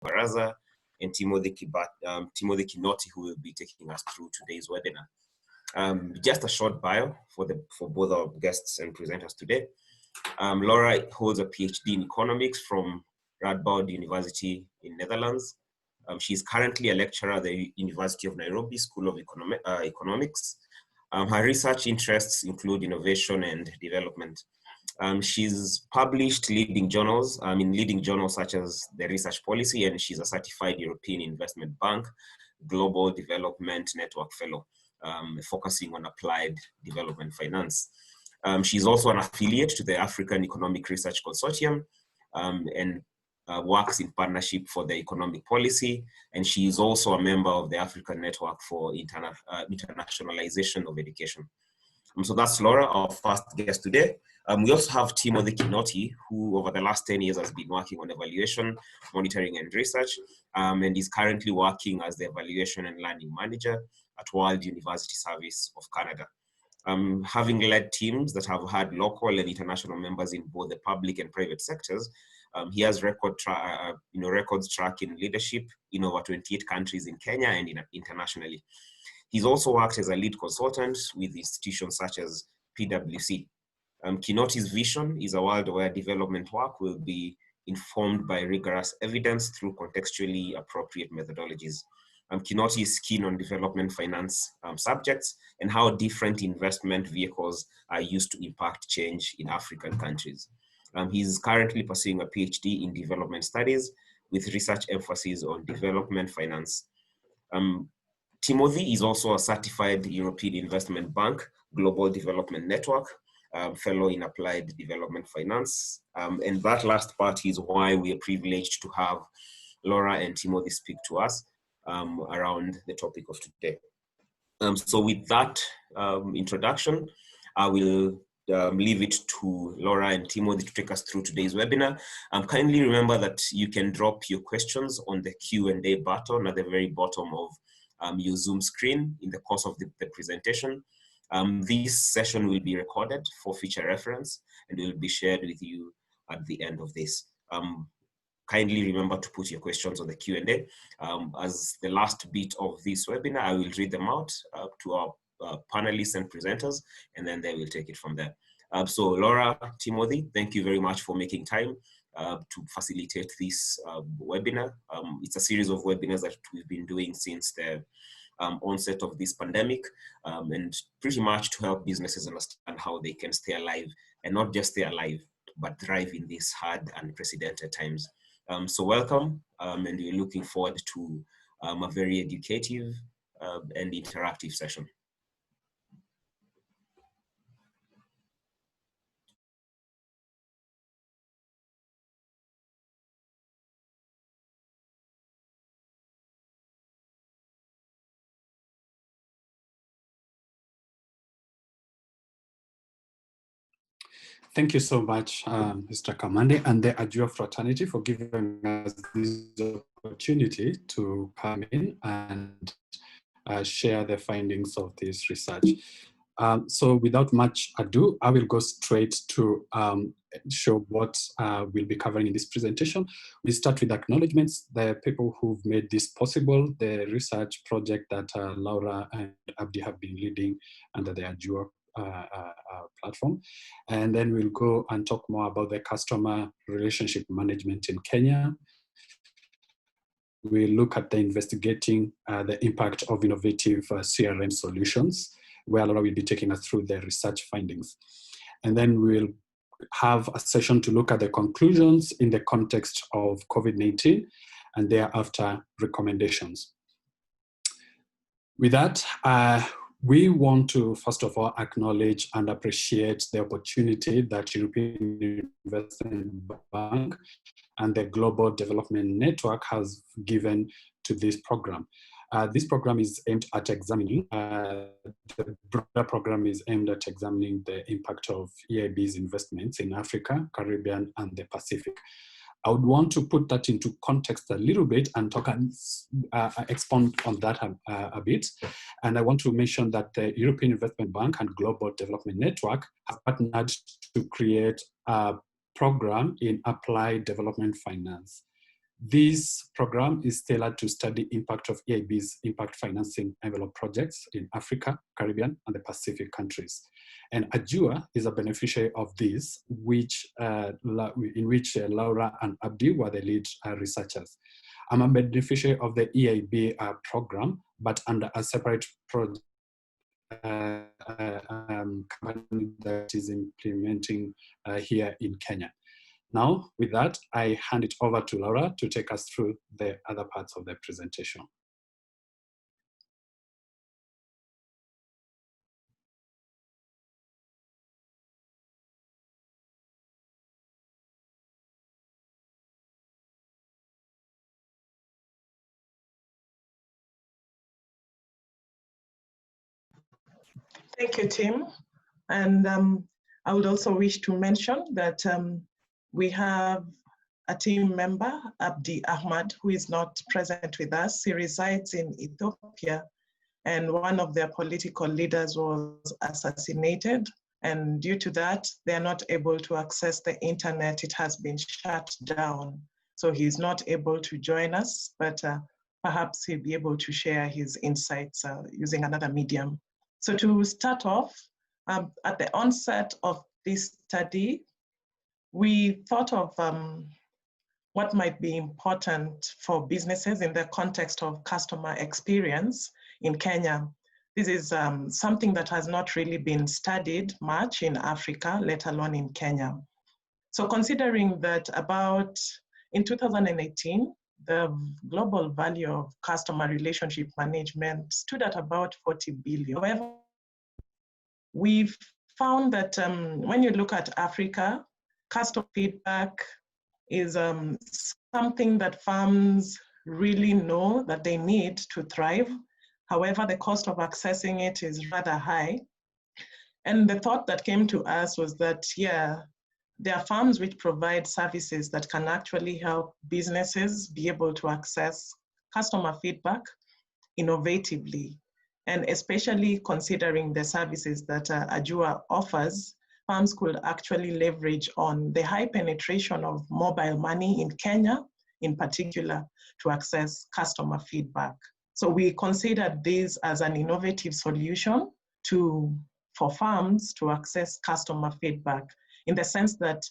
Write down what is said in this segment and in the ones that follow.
Barasa, and Timothy Kinoti, who will be taking us through today's webinar. Just a short bio for both our guests and presenters today. Laura holds a PhD in economics from Radboud University in Netherlands. She's currently a lecturer at the University of Nairobi School of Economics. Her research interests include innovation and development. She's published leading journals in leading journals such as the Research Policy, and she's a certified European Investment Bank Global Development Network Fellow, focusing on applied development finance. She's also an affiliate to the African Economic Research Consortium and works in partnership for the economic policy. And she is also a member of the African Network for Internationalization of Education. So that's Laura, our first guest today. We also have Timothy Kinoti, who over the last 10 years has been working on evaluation, monitoring, and research, and is currently working as the evaluation and learning manager at World University Service of Canada. Having led teams that have had local and international members in both the public and private sectors, he has records track in leadership in over 28 countries in Kenya and internationally. He's also worked as a lead consultant with institutions such as PwC. Kinoti's vision is a world where development work will be informed by rigorous evidence through contextually appropriate methodologies. Kinoti is keen on development finance subjects and how different investment vehicles are used to impact change in African countries. He's currently pursuing a PhD in development studies with research emphasis on development finance. Timothy is also a certified European Investment Bank Global Development Network fellow in applied development finance. And that last part is why we are privileged to have Laura and Timothy speak to us around the topic of today. So with that introduction, I will leave it to Laura and Timothy to take us through today's webinar. Kindly remember that you can drop your questions on the Q&A button at the very bottom of your Zoom screen in the course of the presentation. This session will be recorded for future reference and will be shared with you at the end of this. Kindly remember to put your questions on the Q&A. As the last bit of this webinar, I will read them out to our panelists and presenters, and then they will take it from there. So Laura, Timothy, thank you very much for making time to facilitate this webinar. It's a series of webinars that we've been doing since the onset of this pandemic, and pretty much to help businesses understand how they can stay alive, and not just stay alive, but thrive in these hard and unprecedented times. So welcome, and we're looking forward to a very educative and interactive session. Thank you so much, Mr. Kamande and the Ajua fraternity for giving us this opportunity to come in and share the findings of this research. So without much ado, I will go straight to show what we'll be covering in this presentation. We start with acknowledgements, the people who've made this possible, the research project that Laura and Abdi have been leading under the Ajua platform. And then we'll go and talk more about the customer relationship management in Kenya. We'll look at the investigating the impact of innovative CRM solutions, where Laura will be taking us through the research findings. And then we'll have a session to look at the conclusions in the context of COVID-19 and thereafter recommendations. With that, we want to, first of all, acknowledge and appreciate the opportunity that European Investment Bank and the Global Development Network has given to this program. This program is aimed at examining, the broader program is aimed at examining the impact of EIB's investments in Africa, Caribbean, and the Pacific. I would want to put that into context a little bit and talk and expand on that a bit. And I want to mention that the European Investment Bank and Global Development Network have partnered to create a program in applied development finance. This program is tailored to study impact of EIB's impact financing envelope projects in Africa, Caribbean, and the Pacific countries. And Ajua is a beneficiary of this, in which Laura and Abdi were the lead researchers. I'm a beneficiary of the EIB program, but under a separate project company that is implementing here in Kenya. Now, with that, I hand it over to Laura to take us through the other parts of the presentation. Thank you, Tim. And I would also wish to mention that we have a team member, Abdi Ahmad, who is not present with us. He resides in Ethiopia, and one of their political leaders was assassinated. And due to that, they are not able to access the internet. It has been shut down. So he's not able to join us, but perhaps he'll be able to share his insights using another medium. So to start off, at the onset of this study, we thought of what might be important for businesses in the context of customer experience in Kenya. This is something that has not really been studied much in Africa, let alone in Kenya. So considering that in 2018, the global value of customer relationship management stood at about 40 billion. However, we've found that when you look at Africa, customer feedback is something that firms really know that they need to thrive. However, the cost of accessing it is rather high. And the thought that came to us was that, yeah, there are firms which provide services that can actually help businesses be able to access customer feedback innovatively. And especially considering the services that Ajua offers, firms could actually leverage on the high penetration of mobile money in Kenya, in particular, to access customer feedback. So we considered this as an innovative solution for firms to access customer feedback, in the sense that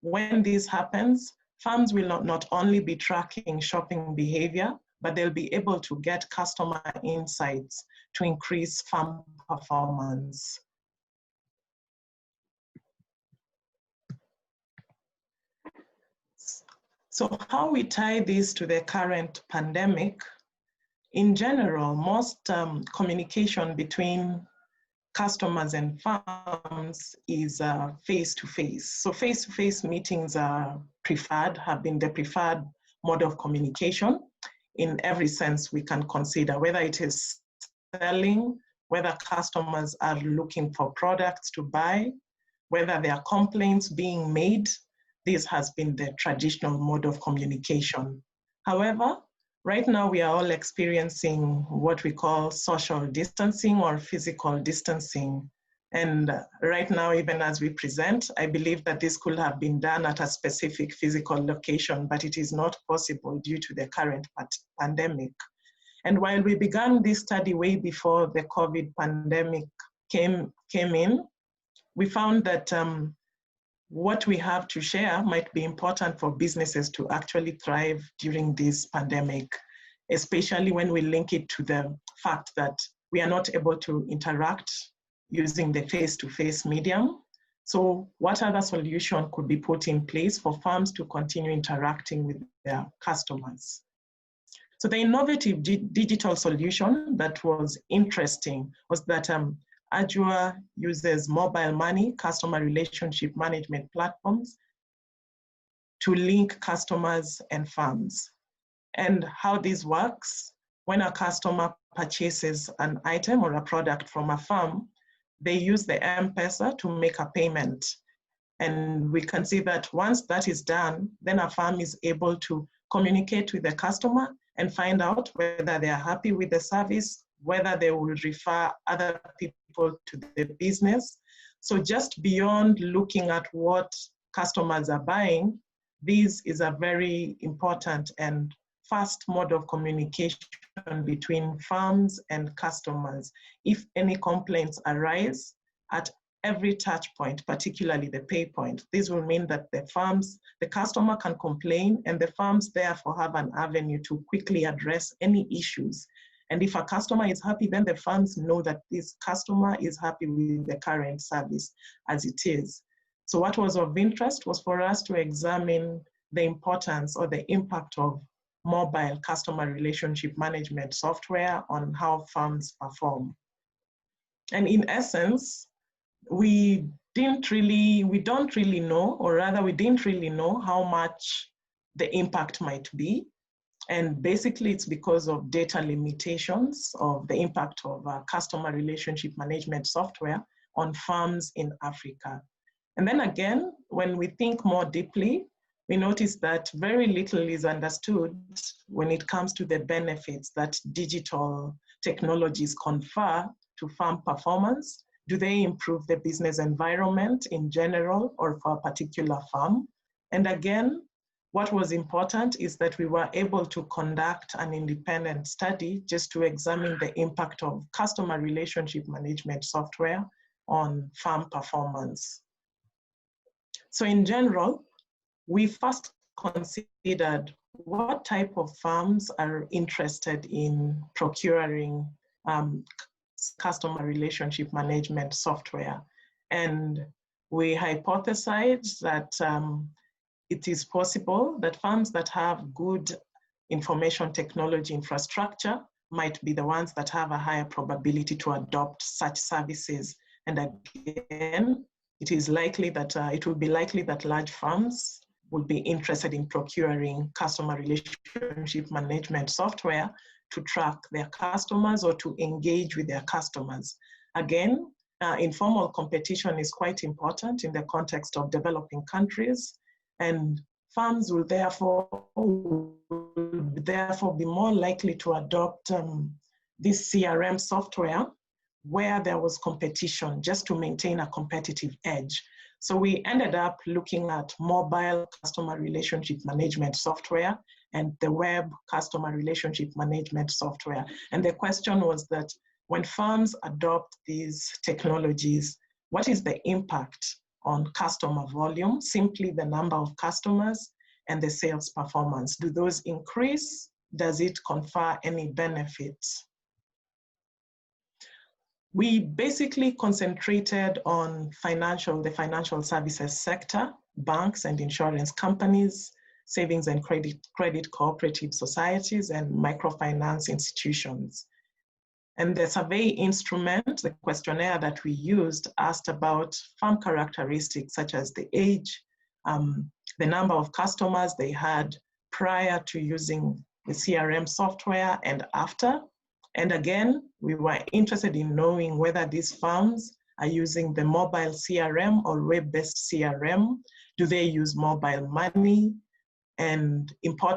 when this happens, firms will not only be tracking shopping behavior, but they'll be able to get customer insights to increase firm performance. So how we tie this to the current pandemic, in general, most communication between customers and firms is face-to-face. So face-to-face meetings are have been the preferred mode of communication in every sense we can consider, whether it is selling, whether customers are looking for products to buy, whether there are complaints being made. This has been the traditional mode of communication. However, right now we are all experiencing what we call social distancing or physical distancing. And right now, even as we present, I believe that this could have been done at a specific physical location, but it is not possible due to the current pandemic. And while we began this study way before the COVID pandemic came in, we found that what we have to share might be important for businesses to actually thrive during this pandemic, especially when we link it to the fact that we are not able to interact using the face-to-face medium. So what other solution could be put in place for firms to continue interacting with their customers? So the innovative digital solution that was interesting was that Ajua uses mobile money customer relationship management platforms to link customers and firms. And how this works, when a customer purchases an item or a product from a firm, they use the M-Pesa to make a payment. And we can see that once that is done, then a firm is able to communicate with the customer and find out whether they are happy with the service, whether they will refer other people to the business. So just beyond looking at what customers are buying, this is a very important and fast mode of communication between farms and customers. If any complaints arise at every touch point, particularly the pay point, this will mean that the customer can complain, and the farms therefore have an avenue to quickly address any issues. And if a customer is happy, then the farms know that this customer is happy with the current service as it is. So what was of interest was for us to examine the importance or the impact of mobile customer relationship management software on how farms perform. And in essence, we don't really know, or rather we didn't really know how much the impact might be. And basically it's because of data limitations of the impact of customer relationship management software on farms in Africa. And then again, when we think more deeply, we notice that very little is understood when it comes to the benefits that digital technologies confer to farm performance. Do they improve the business environment in general or for a particular farm? And again, what was important is that we were able to conduct an independent study just to examine the impact of customer relationship management software on farm performance. So in general, we first considered what type of farms are interested in procuring customer relationship management software. And we hypothesized that it is possible that farms that have good information technology infrastructure might be the ones that have a higher probability to adopt such services. And again, it is likely that it will be likely that large farms would be interested in procuring customer relationship management software to track their customers or to engage with their customers. Again, informal competition is quite important in the context of developing countries, and farms will therefore be more likely to adopt this CRM software where there was competition, just to maintain a competitive edge. So we ended up looking at mobile customer relationship management software and the web customer relationship management software. And the question was that when farms adopt these technologies, what is the impact on customer volume, simply the number of customers, and the sales performance? Do those increase? Does it confer any benefits? We basically concentrated on the financial services sector, banks and insurance companies, savings and credit cooperative societies, and microfinance institutions. And the survey instrument, the questionnaire that we used, asked about farm characteristics such as the age, the number of customers they had prior to using the CRM software and after. And again, we were interested in knowing whether these farms are using the mobile CRM or web-based CRM. Do they use mobile money? And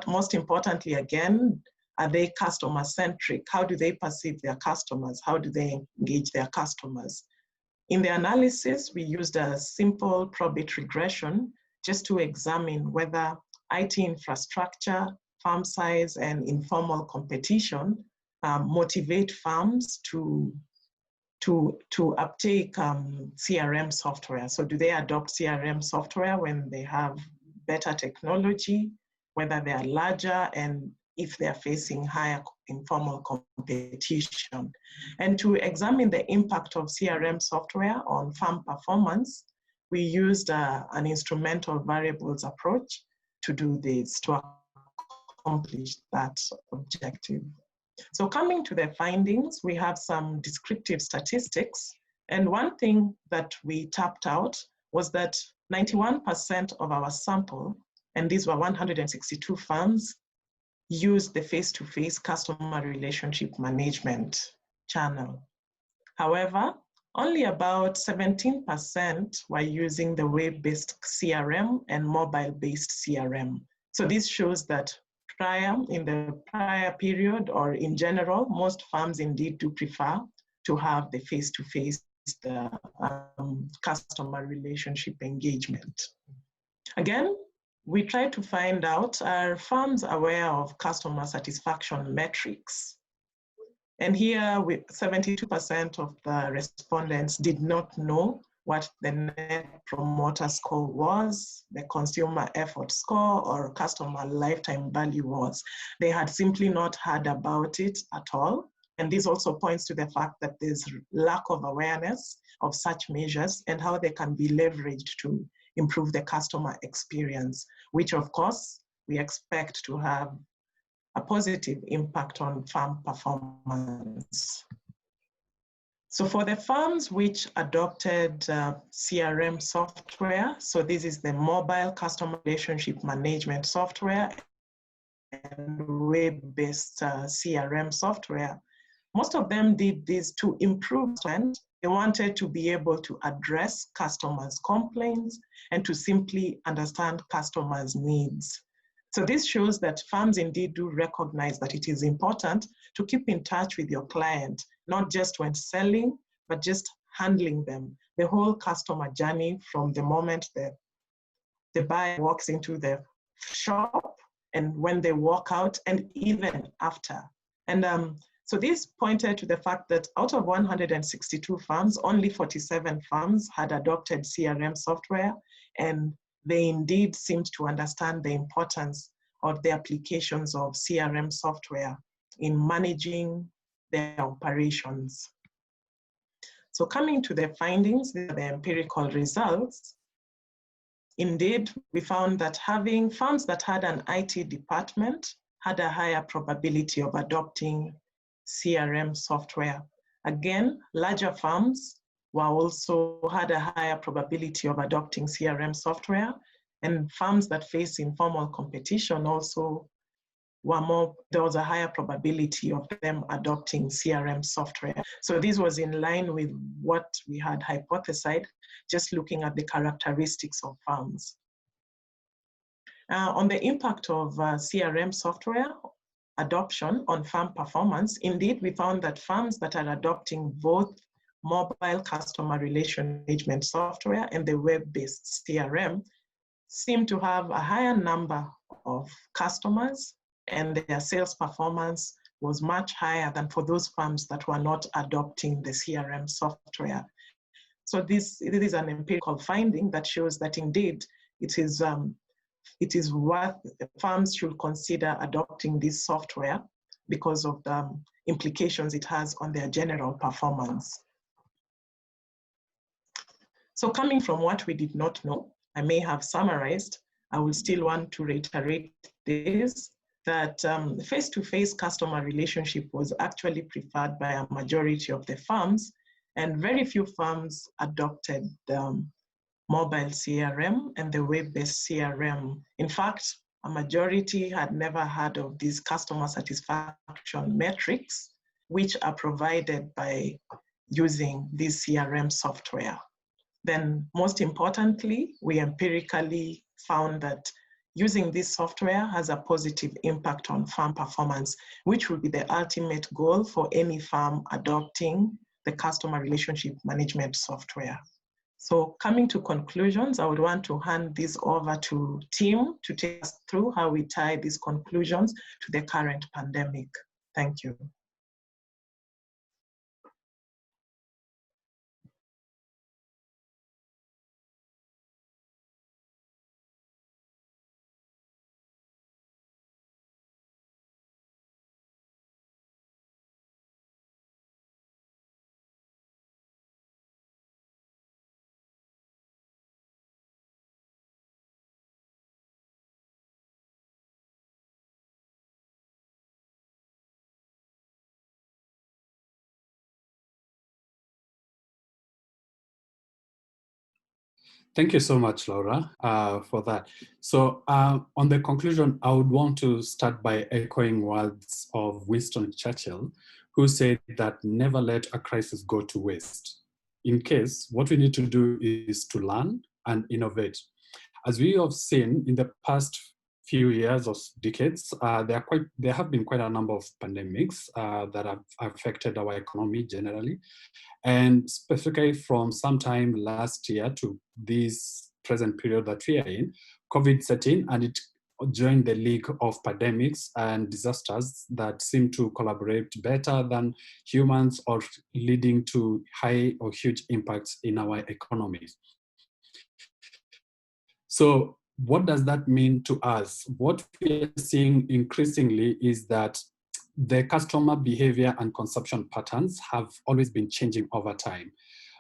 most importantly, again, are they customer-centric? How do they perceive their customers? How do they engage their customers? In the analysis, we used a simple probit regression just to examine whether IT infrastructure, farm size, and informal competition motivate farms to uptake CRM software. So do they adopt CRM software when they have better technology, whether they are larger, and if they are facing higher informal competition? And to examine the impact of CRM software on farm performance, we used an instrumental variables approach to do this, to accomplish that objective. So coming to the findings, we have some descriptive statistics. And one thing that we tapped out was that 91% of our sample, and these were 162 farms, used the face-to-face customer relationship management channel. However, only about 17% were using the web-based CRM and mobile-based CRM. So this shows that in the prior period, or in general, most farms indeed do prefer to have the face-to-face customer relationship engagement. Again, we tried to find out, are firms aware of customer satisfaction metrics? And here, 72% of the respondents did not know what the Net Promoter Score was, the Consumer Effort Score, or Customer Lifetime Value was. They had simply not heard about it at all. And this also points to the fact that there's lack of awareness of such measures and how they can be leveraged to improve the customer experience, which of course we expect to have a positive impact on farm performance. So for the farms which adopted CRM software, so this is the mobile customer relationship management software and web-based CRM software, most of them did this to improve trend. They wanted to be able to address customers' complaints and to simply understand customers' needs. So this shows that firms indeed do recognize that it is important to keep in touch with your client, not just when selling, but just handling them. The whole customer journey from the moment that the buyer walks into the shop and when they walk out and even after. And so this pointed to the fact that out of 162 firms, only 47 firms had adopted CRM software, and they indeed seemed to understand the importance of the applications of CRM software in managing their operations. So coming to the findings, the empirical results, indeed, we found that having firms that had an IT department had a higher probability of adopting CRM software. Again, larger firms had a higher probability of adopting CRM software, and firms that face informal competition also there was a higher probability of them adopting CRM software. So this was in line with what we had hypothesized, just looking at the characteristics of firms. On the impact of CRM software adoption on farm performance, indeed, we found that firms that are adopting both mobile customer relation management software and the web-based CRM seem to have a higher number of customers, and their sales performance was much higher than for those firms that were not adopting the CRM software. So this is an empirical finding that shows that indeed it is worth, firms should consider adopting this software because of the implications it has on their general performance. So coming from what we did not know, I may have summarized, I will still want to reiterate this, that face-to-face customer relationship was actually preferred by a majority of the firms, and very few firms adopted the mobile CRM and the web-based CRM. In fact, a majority had never heard of these customer satisfaction metrics, which are provided by using this CRM software. Then most importantly, we empirically found that using this software has a positive impact on farm performance, which will be the ultimate goal for any farm adopting the customer relationship management software. So coming to conclusions, I would want to hand this over to Tim to take us through how we tie these conclusions to the current pandemic. Thank you. Thank you so much, Laura, for that. So on the conclusion, I would want to start by echoing words of Winston Churchill, who said that never let a crisis go to waste. In case, what we need to do is to learn and innovate. As we have seen in the past few years or decades, there have been quite a number of pandemics that have affected our economy generally. And specifically from sometime last year to this present period that we are in, COVID set in, and it joined the league of pandemics and disasters that seem to collaborate better than humans, or leading to high or huge impacts in our economies. So what does that mean to us? What we are seeing increasingly is that the customer behavior and consumption patterns have always been changing over time.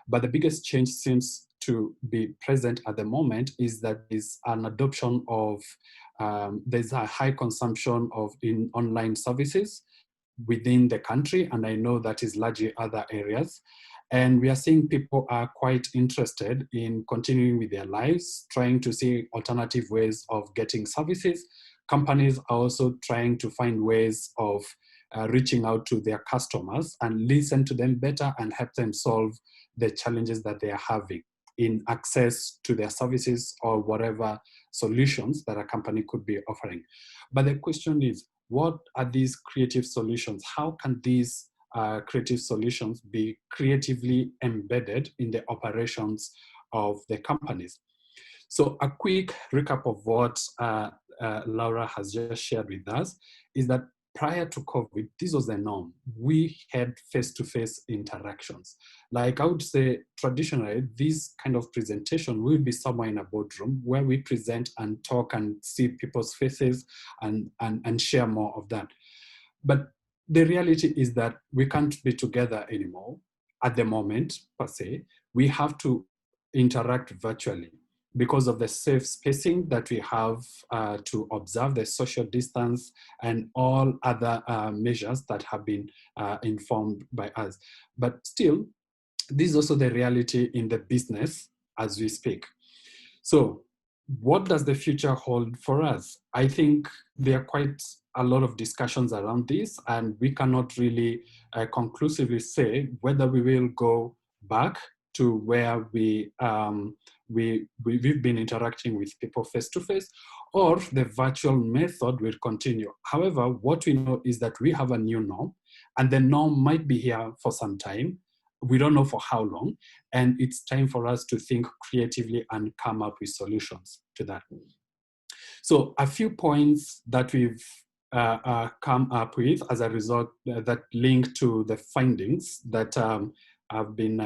But the biggest change seems to be present at the moment is that there's an adoption of, there's a high consumption of in online services within the country, and I know that is largely other areas. And we are seeing people are quite interested in continuing with their lives, trying to see alternative ways of getting services. Companies are also trying to find ways of reaching out to their customers and listen to them better and help them solve the challenges that they are having in access to their services or whatever solutions that a company could be offering. But the question is, what are these creative solutions? How can these creative solutions be creatively embedded in the operations of the companies? So a quick recap of what Laura has just shared with us is that prior to COVID, this was the norm. We had face-to-face interactions. Like I would say, traditionally, this kind of presentation will be somewhere in a boardroom where we present and talk and see people's faces and share more of that. But the reality is that we can't be together anymore at the moment, per se. We have to interact virtually because of the safe spacing that we have to observe the social distance and all other measures that have been informed by us. But still, this is also the reality in the business as we speak. So what does the future hold for us? I think there are quite a lot of discussions around this, and we cannot really conclusively say whether we will go back to where we've been interacting with people face-to-face, or the virtual method will continue. However, what we know is that we have a new norm, and the norm might be here for some time. We don't know for how long, and it's time for us to think creatively and come up with solutions to that. So a few points that we've come up with as a result that link to the findings that have been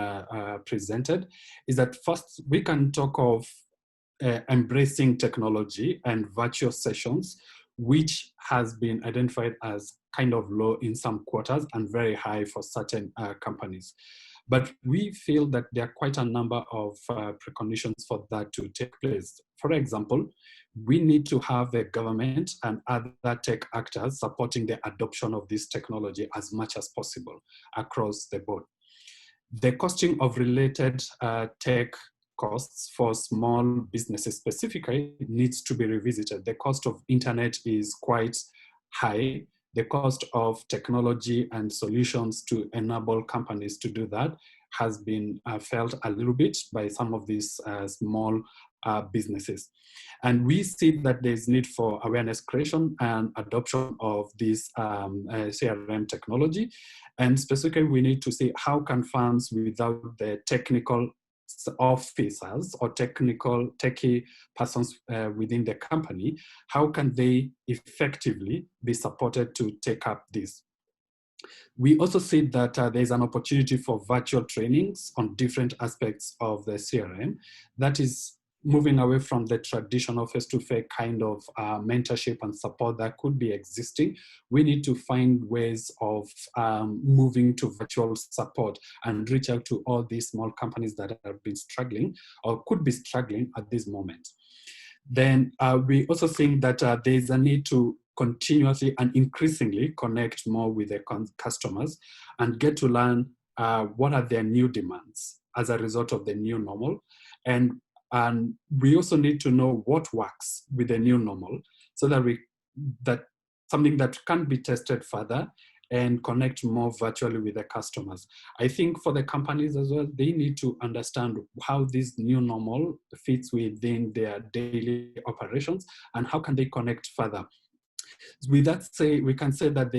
presented is that first we can talk of embracing technology and virtual sessions, which has been identified as kind of low in some quarters and very high for certain companies. But we feel that there are quite a number of preconditions for that to take place. For example, we need to have the government and other tech actors supporting the adoption of this technology as much as possible across the board. The costing of related tech costs for small businesses specifically needs to be revisited. The cost of internet is quite high. The cost of technology and solutions to enable companies to do that has been felt a little bit by some of these small businesses. And we see that there's need for awareness creation and adoption of this CRM technology. And specifically, we need to see how can firms without the technical officers or techie persons within the company, how can they effectively be supported to take up this? We also see that there's an opportunity for virtual trainings on different aspects of the CRM. That is moving away from the traditional face-to-face kind of mentorship and support that could be existing. We need to find ways of moving to virtual support and reach out to all these small companies that have been struggling or could be struggling at this moment. Then we also think that there's a need to continuously and increasingly connect more with the customers and get to learn what are their new demands as a result of the new normal. And we also need to know what works with the new normal so that something that can be tested further and connect more virtually with the customers. I think for the companies as well, they need to understand how this new normal fits within their daily operations and how can they connect further. With that say, we can say that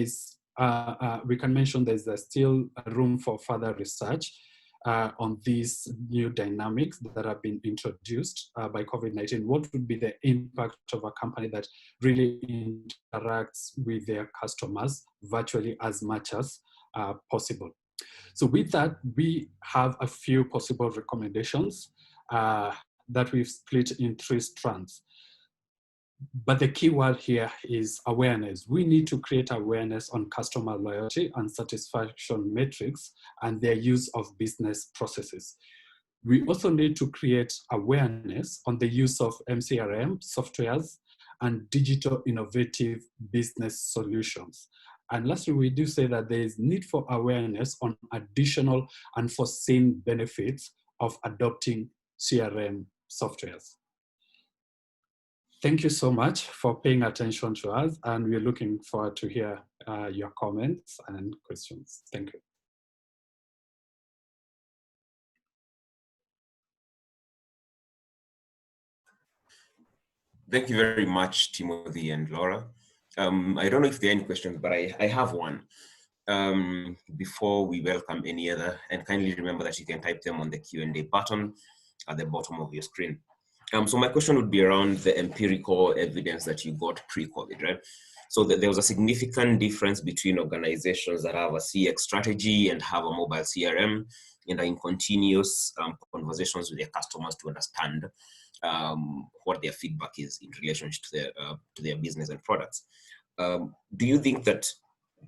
we can mention there's still room for further research on these new dynamics that have been introduced by COVID-19, what would be the impact of a company that really interacts with their customers virtually as much as possible? So with that, we have a few possible recommendations that we've split in 3 strands. But the key word here is awareness. We need to create awareness on customer loyalty and satisfaction metrics and their use of business processes. We also need to create awareness on the use of MCRM softwares and digital innovative business solutions. And lastly, we do say that there is need for awareness on additional unforeseen benefits of adopting CRM softwares. Thank you so much for paying attention to us, and we're looking forward to hear your comments and questions. Thank you. Thank you very much, Timothy and Laura. I don't know if there are any questions, but I have one. Before we welcome any other, and kindly remember that you can type them on the Q&A button at the bottom of your screen. So my question would be around the empirical evidence that you got pre-COVID, right? So that there was a significant difference between organizations that have a CX strategy and have a mobile CRM and are in continuous conversations with their customers to understand what their feedback is in relation to their business and products. Do you think that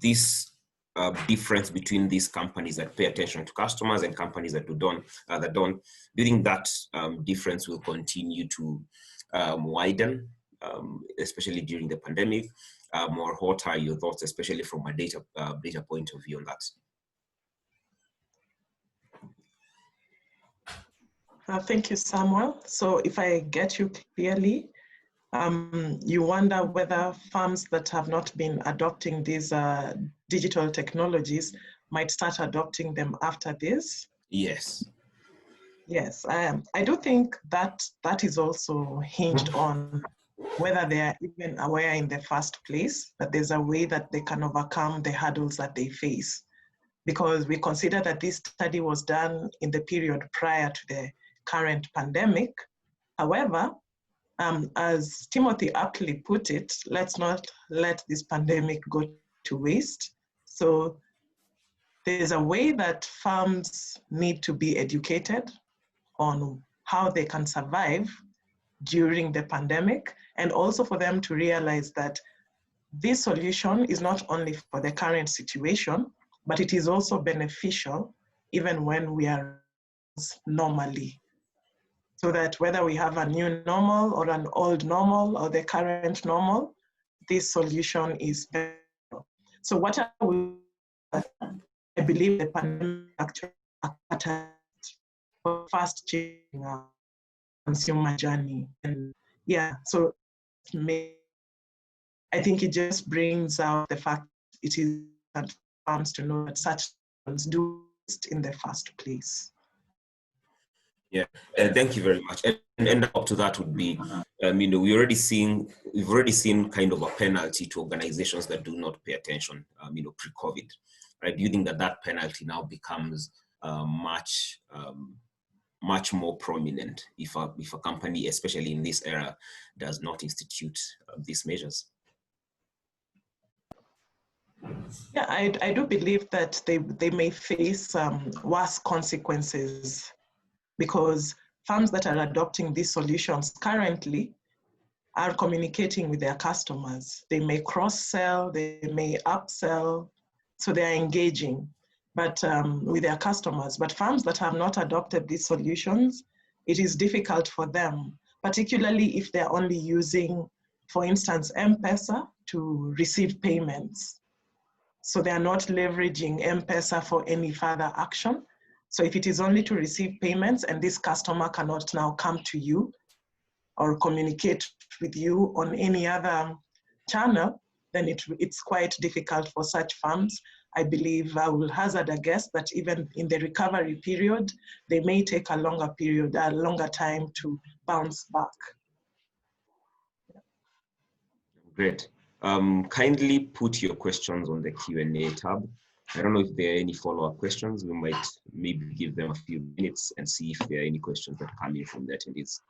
this difference between these companies that pay attention to customers and companies that don't, do you think that difference will continue to widen, especially during the pandemic? Or what are your thoughts, especially from a data point of view on that? Thank you, Samuel. So if I get you clearly, you wonder whether firms that have not been adopting these digital technologies might start adopting them after this? Yes. Yes, I do think that that is also hinged on whether they are even aware in the first place that there's a way that they can overcome the hurdles that they face. Because we consider that this study was done in the period prior to the current pandemic. However, as Timothy aptly put it, let's not let this pandemic go to waste. So there's a way that firms need to be educated on how they can survive during the pandemic, and also for them to realize that this solution is not only for the current situation, but it is also beneficial even when we are normally. So that whether we have a new normal or an old normal or the current normal, this solution is better. So what I believe the pandemic actually for fast changing our consumer journey. And yeah, so I think it just brings out the fact it is that firms to know that such things do in the first place. Yeah, thank you very much. And up to that would be, we've already seen kind of a penalty to organizations that do not pay attention, pre-COVID, right? Do you think that that penalty now becomes much more prominent if a company, especially in this era, does not institute these measures? Yeah, I do believe that they may face worse consequences, because firms that are adopting these solutions currently are communicating with their customers. They may cross-sell, they may upsell, so they are engaging with their customers. But firms that have not adopted these solutions, it is difficult for them, particularly if they're only using, for instance, M-Pesa to receive payments. So they are not leveraging M-Pesa for any further action. So if it is only to receive payments and this customer cannot now come to you or communicate with you on any other channel, then it's quite difficult for such firms. I believe I will hazard a guess that even in the recovery period, they may take a longer time to bounce back. Great. Kindly put your questions on the Q&A tab. I don't know if there are any follow-up questions. We might maybe give them a few minutes and see if there are any questions that come in from the attendees.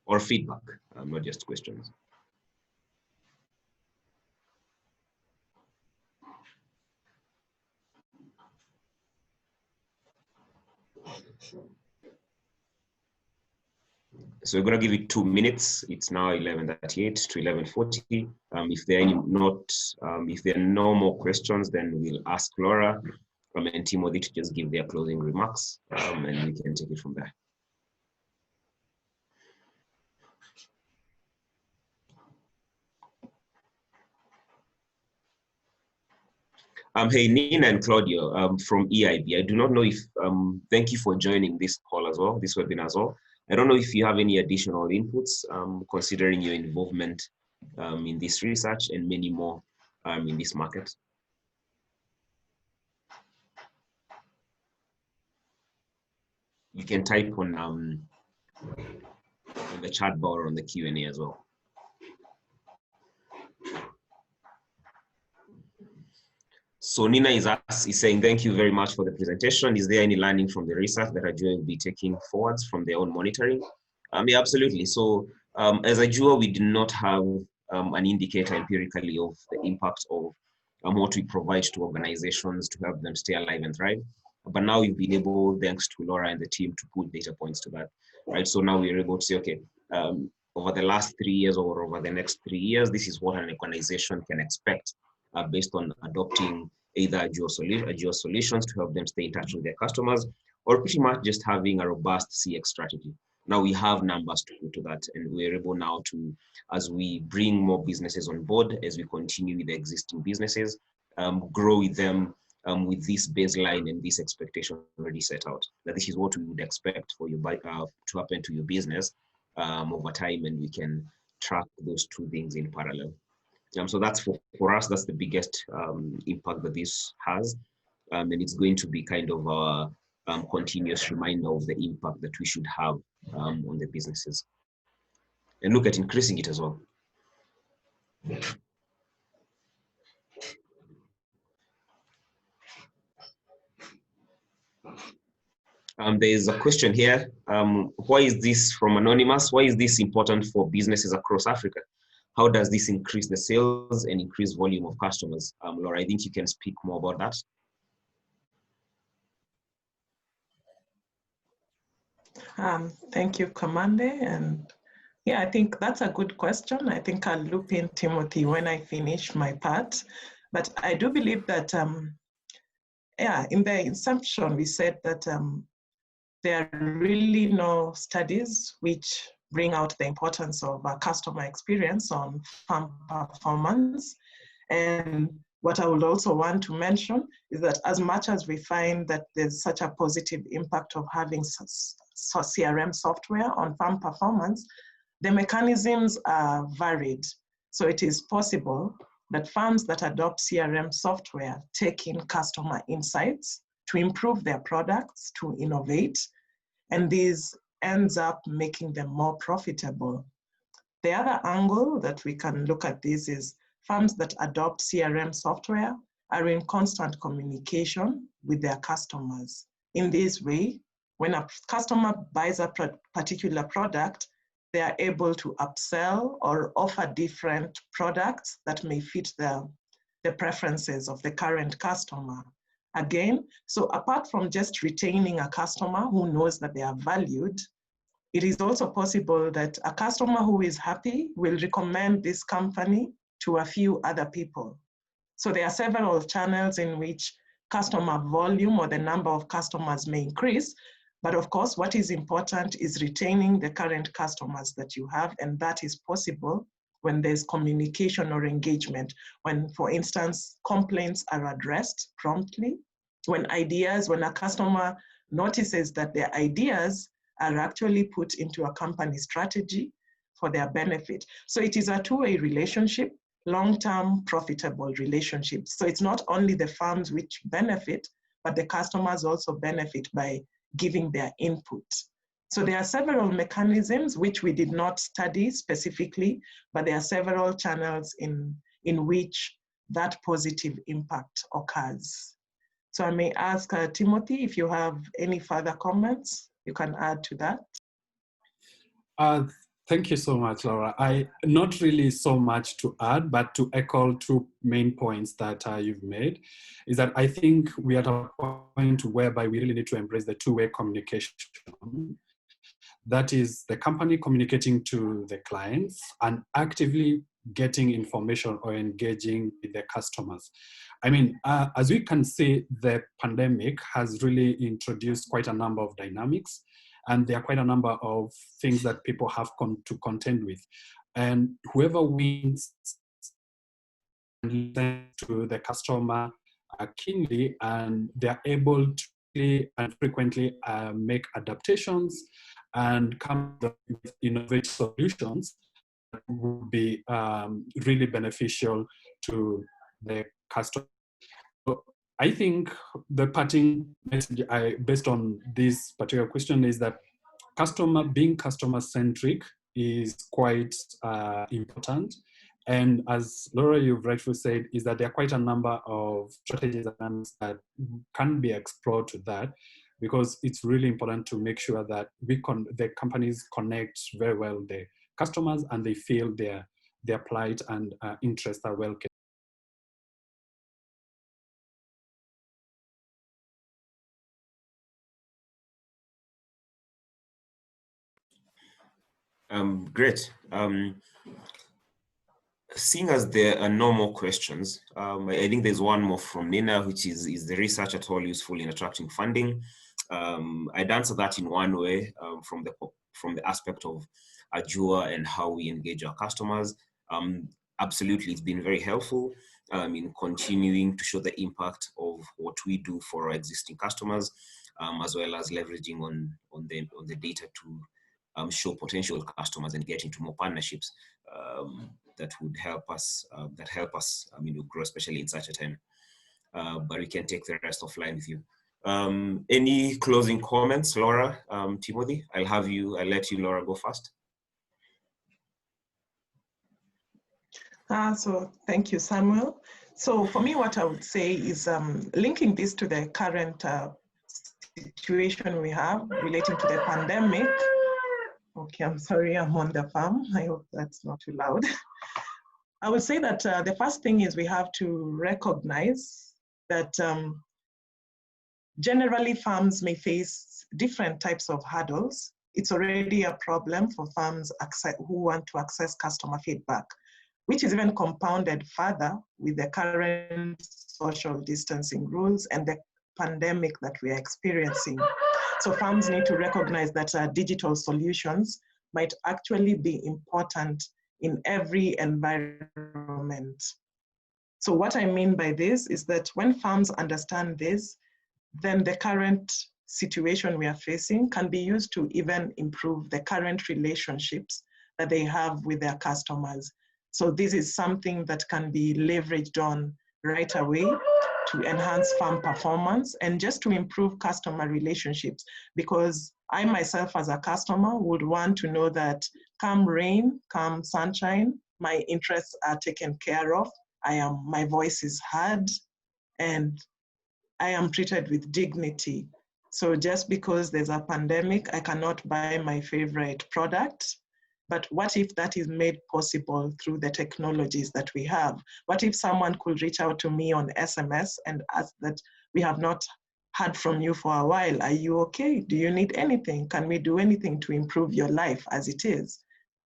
Or feedback, not just questions. So we're going to give it 2 minutes. It's now 11:38 to 11:40. If there are no more questions, then we'll ask Laura and Timothy to just give their closing remarks, and we can take it from there. Hey, Nina and Claudio from EIB. I do not know if, thank you for joining this call as well, this webinar as well. I don't know if you have any additional inputs considering your involvement in this research and many more in this market. You can type on the chat bar or on the Q&A as well. So Nina is saying, thank you very much for the presentation. Is there any learning from the research that Ajua will be taking forwards from their own monitoring? Yeah, absolutely. So as Ajua, we do not have an indicator empirically of the impact of what we provide to organizations to help them stay alive and thrive. But now we've been able, thanks to Laura and the team, to put data points to that, right? So now we're able to say, okay, over the last 3 years or over the next 3 years, this is what an organization can expect based on adopting either Ajua solutions to help them stay in touch with their customers, or pretty much just having a robust CX strategy. Now we have numbers to put to that, and we're able now to, as we bring more businesses on board, as we continue with the existing businesses, grow with them with this baseline and this expectation already set out. That this is what we would expect for your to happen to your business over time, and we can track those two things in parallel. So that's for us, that's the biggest impact that this has. And it's going to be kind of a continuous reminder of the impact that we should have on the businesses. And look at increasing it as well. There's a question here. Why is this from Anonymous? Why is this important for businesses across Africa? How does this increase the sales and increase volume of customers? Laura, I think you can speak more about that. Thank you, Kamande. And yeah, I think that's a good question. I think I'll loop in Timothy when I finish my part. But I do believe that, yeah, in the inception, we said that there are really no studies which bring out the importance of customer experience on farm performance. And what I would also want to mention is that as much as we find that there's such a positive impact of having CRM software on farm performance, the mechanisms are varied. So it is possible that farms that adopt CRM software take in customer insights to improve their products, to innovate, and this ends up making them more profitable. The other angle that we can look at this is farms that adopt CRM software are in constant communication with their customers. In this way, when a customer buys a particular product, they are able to upsell or offer different products that may fit the preferences of the current customer. Again, so apart from just retaining a customer who knows that they are valued, it is also possible that a customer who is happy will recommend this company to a few other people. So there are several channels in which customer volume or the number of customers may increase. But of course, what is important is retaining the current customers that you have, and that is possible when there's communication or engagement, when, for instance, complaints are addressed promptly, when a customer notices that their ideas are actually put into a company strategy for their benefit. So it is a two-way relationship, long-term profitable relationship. So it's not only the farms which benefit, but the customers also benefit by giving their input. So there are several mechanisms which we did not study specifically, but there are several channels in in which that positive impact occurs. So I may ask Timothy, if you have any further comments, you can add to that. Thank you so much, Laura. Not really so much to add, but to echo two main points that you've made, is that I think we are at a point whereby we really need to embrace the two-way communication. That is the company communicating to the clients and actively getting information or engaging with the customers. I mean, as we can see, the pandemic has really introduced quite a number of dynamics, and there are quite a number of things that people have to contend with. And whoever wins and listens to the customer keenly, and they're able to and frequently make adaptations and come up with innovative solutions that would be really beneficial to the customer. So I think the parting message based on this particular question is that being customer-centric is quite important. And as Laura, you've rightfully said, is that there are quite a number of strategies that can be explored to that, because it's really important to make sure that the companies connect very well the customers and they feel their plight and interests are well kept. Great. Seeing as there are no more questions, I think there's one more from Nina, which is the research at all useful in attracting funding? I'd answer that in one way, from the aspect of Ajua and how we engage our customers. Absolutely, it's been very helpful in continuing to show the impact of what we do for our existing customers, as well as leveraging on the data to show potential customers and get into more partnerships that would help us, grow, especially in such a time. But we can take the rest offline with you. Any closing comments, Laura, Timothy? I'll let you, Laura, go first. So thank you, Samuel. So for me, what I would say is linking this to the current situation we have relating to the pandemic. Okay, I'm sorry, I'm on the farm. I hope that's not too loud. I would say that the first thing is we have to recognize that generally farms may face different types of hurdles. It's already a problem for farms who want to access customer feedback, which is even compounded further with the current social distancing rules and the pandemic that we are experiencing. So farms need to recognize that digital solutions might actually be important in every environment. So what I mean by this is that when farms understand this, then the current situation we are facing can be used to even improve the current relationships that they have with their customers. So this is something that can be leveraged on right away to enhance farm performance and just to improve customer relationships, because I myself as a customer would want to know that come rain, come sunshine, my interests are taken care of, my voice is heard, and I am treated with dignity. So just because there's a pandemic, I cannot buy my favorite product. But what if that is made possible through the technologies that we have? What if someone could reach out to me on SMS and ask that we have not heard from you for a while? Are you okay? Do you need anything? Can we do anything to improve your life as it is?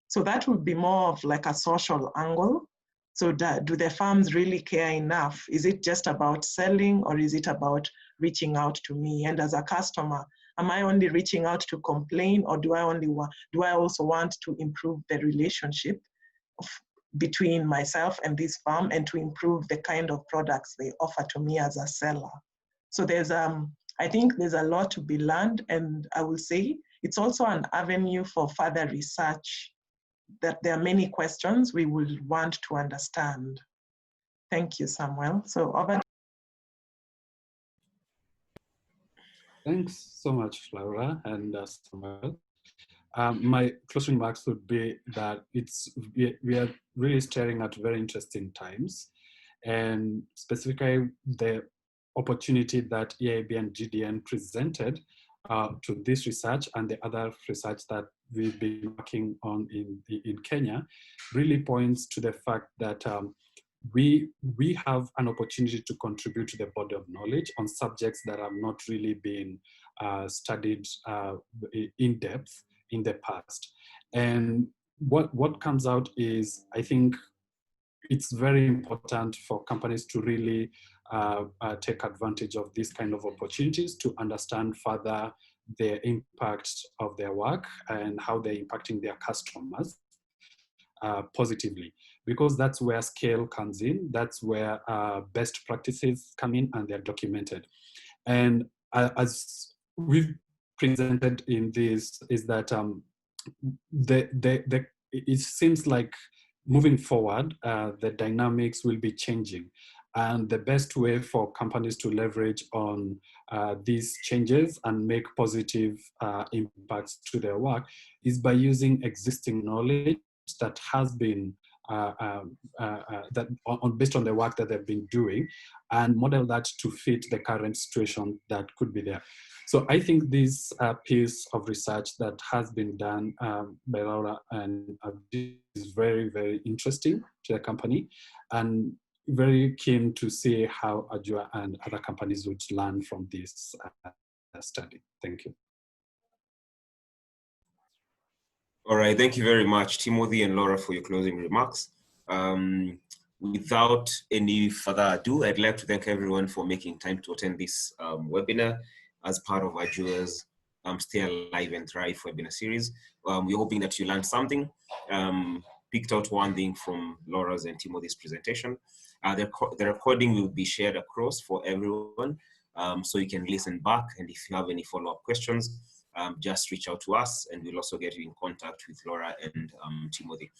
So that would be more of like a social angle. So do the farms really care enough? Is it just about selling, or is it about reaching out to me? And as a customer, am I only reaching out to complain, or do I also want to improve the relationship between myself and this farm and to improve the kind of products they offer to me as a seller? So I think there's a lot to be learned, and I will say it's also an avenue for further research, that there are many questions we will want to understand. Thank you, Samuel. So over. Thanks so much, Laura and Samuel. My closing remarks would be that we are really staring at very interesting times, and specifically the opportunity that EIB and GDN presented to this research and the other research that we've been working on in Kenya really points to the fact that we have an opportunity to contribute to the body of knowledge on subjects that have not really been studied in depth in the past. And what comes out is, I think it's very important for companies to really take advantage of these kind of opportunities to understand further the impact of their work and how they're impacting their customers positively, because that's where scale comes in. That's where best practices come in and they're documented. And as we've presented in this, is that it seems like moving forward, the dynamics will be changing. And the best way for companies to leverage on these changes and make positive impacts to their work is by using existing knowledge that has been based on the work that they've been doing, and model that to fit the current situation that could be there. So I think this piece of research that has been done by Laura and Abdi is very, very interesting to the company, and very keen to see how Ajua and other companies would learn from this study. Thank you. All right, thank you very much, Timothy and Laura, for your closing remarks. Without any further ado, I'd like to thank everyone for making time to attend this webinar as part of Ajua's Stay Alive and Thrive webinar series. We're hoping that you learned something, picked out one thing from Laura's and Timothy's presentation. The recording will be shared across for everyone, so you can listen back, and if you have any follow-up questions, just reach out to us, and we'll also get you in contact with Laura and Timothy.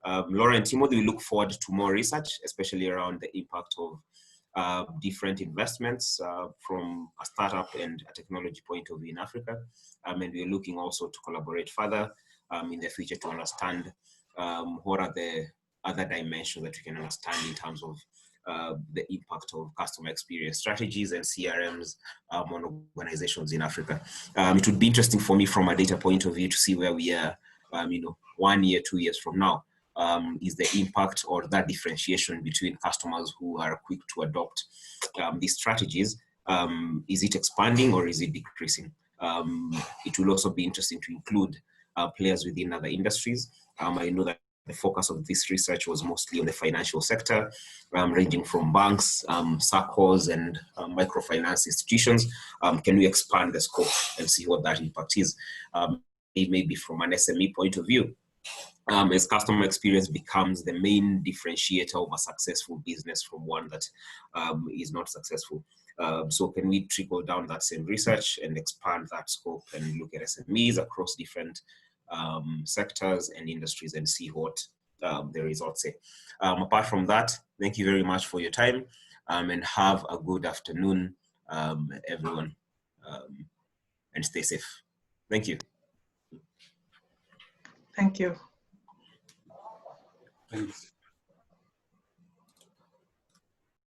Laura and Timothy, we look forward to more research, especially around the impact of different investments from a startup and a technology point of view in Africa. And we're looking also to collaborate further in the future to understand what are the other dimensions that we can understand in terms of the impact of customer experience strategies and CRMs on organizations in Africa. It would be interesting for me from a data point of view to see where we are, 1 year, 2 years from now. Is the impact or that differentiation between customers who are quick to adopt these strategies, is it expanding or is it decreasing? It will also be interesting to include players within other industries. I know that the focus of this research was mostly on the financial sector, ranging from banks, SACCOs, and microfinance institutions. Can we expand the scope and see what that impact is? Maybe from an SME point of view, as customer experience becomes the main differentiator of a successful business from one that is not successful. So can we trickle down that same research and expand that scope and look at SMEs across different sectors and industries and see what the results say. Apart from that, thank you very much for your time, and have a good afternoon, everyone, and stay safe. Thank you. Thank you. Thanks.